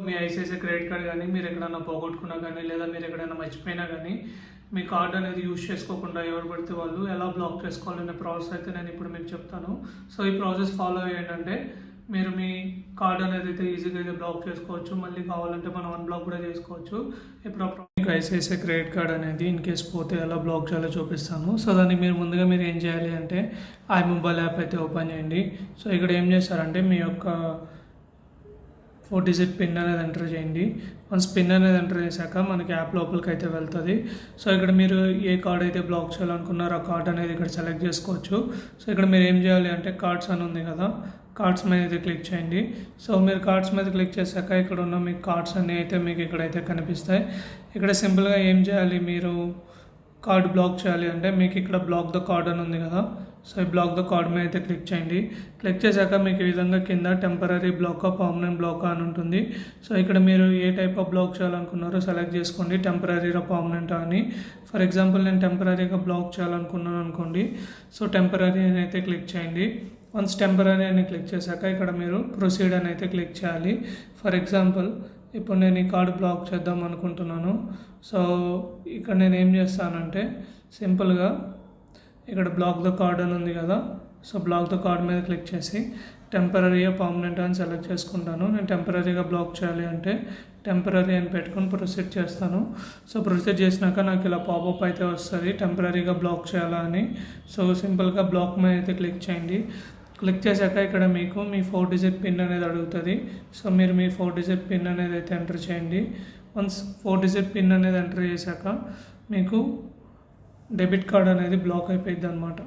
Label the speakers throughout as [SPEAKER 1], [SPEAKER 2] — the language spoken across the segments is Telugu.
[SPEAKER 1] మీ ఐసిఐసిఐ క్రెడిట్ కార్డ్ కానీ మీరు ఎక్కడైనా పోగొట్టుకున్నా కానీ లేదా మీరు ఎక్కడైనా మర్చిపోయినా కానీ మీ కార్డ్ అనేది యూజ్ చేసుకోకుండా ఎవరు పడితే వాళ్ళు ఎలా బ్లాక్ చేసుకోవాలనే ప్రాసెస్ అయితే నేను ఇప్పుడు మీకు చెప్తాను. సో ఈ ప్రాసెస్ ఫాలో ఏంటంటే మీరు మీ కార్డ్ అనేది అయితే ఈజీగా అయితే బ్లాక్ చేసుకోవచ్చు. మళ్ళీ కావాలంటే మనం అన్బ్లాక్ కూడా చేసుకోవచ్చు. ఇప్పుడు మీకు ఐసిఐసిఐ క్రెడిట్ కార్డ్ అనేది ఇన్ కేస్ పోతే ఎలా బ్లాక్ చేయాలో చూపిస్తాను. సో దాన్ని మీరు ఏం చేయాలి అంటే మొబైల్ యాప్ అయితే ఓపెన్ చేయండి. సో ఇక్కడ ఏం చేస్తారంటే మీ యొక్క 4 డిజిట్ పిన్ అనేది ఎంటర్ చేయండి. వన్స్ పిన్ అనేది ఎంటర్ చేశాక మనకి యాప్ లోపలికి అయితే వెళ్తుంది. సో ఇక్కడ మీరు ఏ కార్డ్ అయితే బ్లాక్ చేయాలనుకున్నారో ఆ కార్డ్ అనేది ఇక్కడ సెలెక్ట్ చేసుకోవచ్చు. సో ఇక్కడ మీరు ఏం చేయాలి అంటే కార్డ్స్ అని ఉంది కదా, కార్డ్స్ మీద అయితే క్లిక్ చేయండి. సో మీరు కార్డ్స్ మీద క్లిక్ చేశాక ఇక్కడ ఉన్న మీ కార్డ్స్ అన్నీ అయితే మీకు ఇక్కడైతే కనిపిస్తాయి. ఇక్కడ సింపుల్గా ఏం చేయాలి, మీరు కార్డ్ బ్లాక్ చేయాలి అంటే మీకు ఇక్కడ బ్లాక్ ద కార్డ్ అని ఉంది కదా, సో ఈ బ్లాక్ ద కార్డ్ మీద అయితే క్లిక్ చేయండి. క్లిక్ చేశాక మీకు ఈ విధంగా కింద టెంపరీ బ్లాక్ పర్మనెంట్ బ్లాక్ అని ఉంటుంది. సో ఇక్కడ మీరు ఏ టైప్ ఆఫ్ బ్లాక్ చేయాలనుకున్నారో సెలెక్ట్ చేసుకోండి, టెంపరీగా పర్మనెంట్ అని. ఫర్ ఎగ్జాంపుల్ నేను టెంపరీగా బ్లాక్ చేయాలనుకున్నాను అనుకోండి. సో టెంపరీ అని అయితే క్లిక్ చేయండి. వన్స్ టెంపరీ అని క్లిక్ చేశాక ఇక్కడ మీరు ప్రొసీడ్ అని అయితే క్లిక్ చేయాలి. ఫర్ ఎగ్జాంపుల్ ఇప్పుడు నేను ఈ కార్డు బ్లాక్ చేద్దాం అనుకుంటున్నాను. సో ఇక్కడ నేను ఏం చేస్తానంటే సింపుల్గా ఇక్కడ బ్లాక్ ద కార్డ్ అని ఉంది కదా, సో బ్లాక్ ద కార్డ్ మీద క్లిక్ చేసి టెంపరీగా పర్మనెంట్ అని సెలెక్ట్ చేసుకుంటాను. నేను టెంపరీగా బ్లాక్ చేయాలి అంటే టెంపరీ అని పెట్టుకొని ప్రొసీడ్ చేస్తాను. సో ప్రొసీడ్ చేసినాక నాకు ఇలా పాపప్ అయితే వస్తుంది టెంపరీగా బ్లాక్ చేయాలా అని. సో సింపుల్గా బ్లాక్ మీద అయితే క్లిక్ చేయండి. క్లిక్ చేశాక ఇక్కడ మీకు మీ 4 డిజిట్ పిన్ అనేది అడుగుతుంది. సో మీరు మీ 4 డిజిట్ పిన్ అనేది అయితే ఎంటర్ చేయండి. వన్స్ 4 డిజిట్ పిన్ అనేది ఎంటర్ చేశాక మీకు డెబిట్ కార్డ్ అనేది బ్లాక్ అయిపోయింది అనమాట.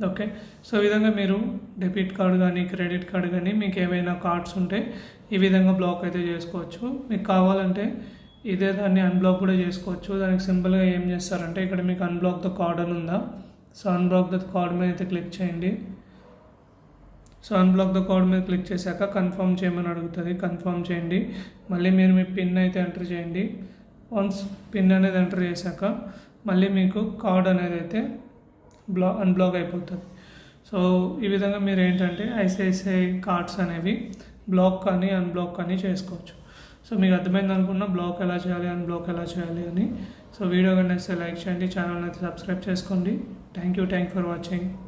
[SPEAKER 1] ఓకే, సో ఈ విధంగా మీరు డెబిట్ కార్డ్ కానీ క్రెడిట్ కార్డ్ కానీ మీకు ఏవైనా కార్డ్స్ ఉంటే ఈ విధంగా బ్లాక్ అయితే చేసుకోవచ్చు. మీకు కావాలంటే ఇదే దాన్ని అన్బ్లాక్ కూడా చేసుకోవచ్చు. దానికి సింపుల్గా ఏం చేస్తారంటే ఇక్కడ మీకు అన్బ్లాక్ ద కార్డ్ అని ఉందా, సో అన్బ్లాక్ ద కార్డ్ మీద అయితే క్లిక్ చేయండి. సో అన్బ్లాక్ ద కార్డ్ మీద క్లిక్ చేశాక కన్ఫర్మ్ చేయమని అడుగుతుంది, కన్ఫర్మ్ చేయండి. మళ్ళీ మీరు మీ పిన్ అయితే ఎంటర్ చేయండి. వన్స్ పిన్ అనేది ఎంటర్ చేశాక మళ్ళీ మీకు కార్డ్ అనేది అయితే అన్బ్లాక్ అయిపోతుంది. సో ఈ విధంగా మీరు ఏంటంటే ఐసిఐసిఐ కార్డ్స్ అనేవి బ్లాక్ కానీ అన్బ్లాక్ కానీ చేసుకోవచ్చు. సో మీకు అర్థమైంది అనుకున్న బ్లాక్ ఎలా చేయాలి అన్బ్లాక్ ఎలా చేయాలి అని. సో వీడియో కనిపిస్తే లైక్ చేయండి, ఛానల్ అయితే సబ్స్క్రైబ్ చేసుకోండి. Thank you for watching.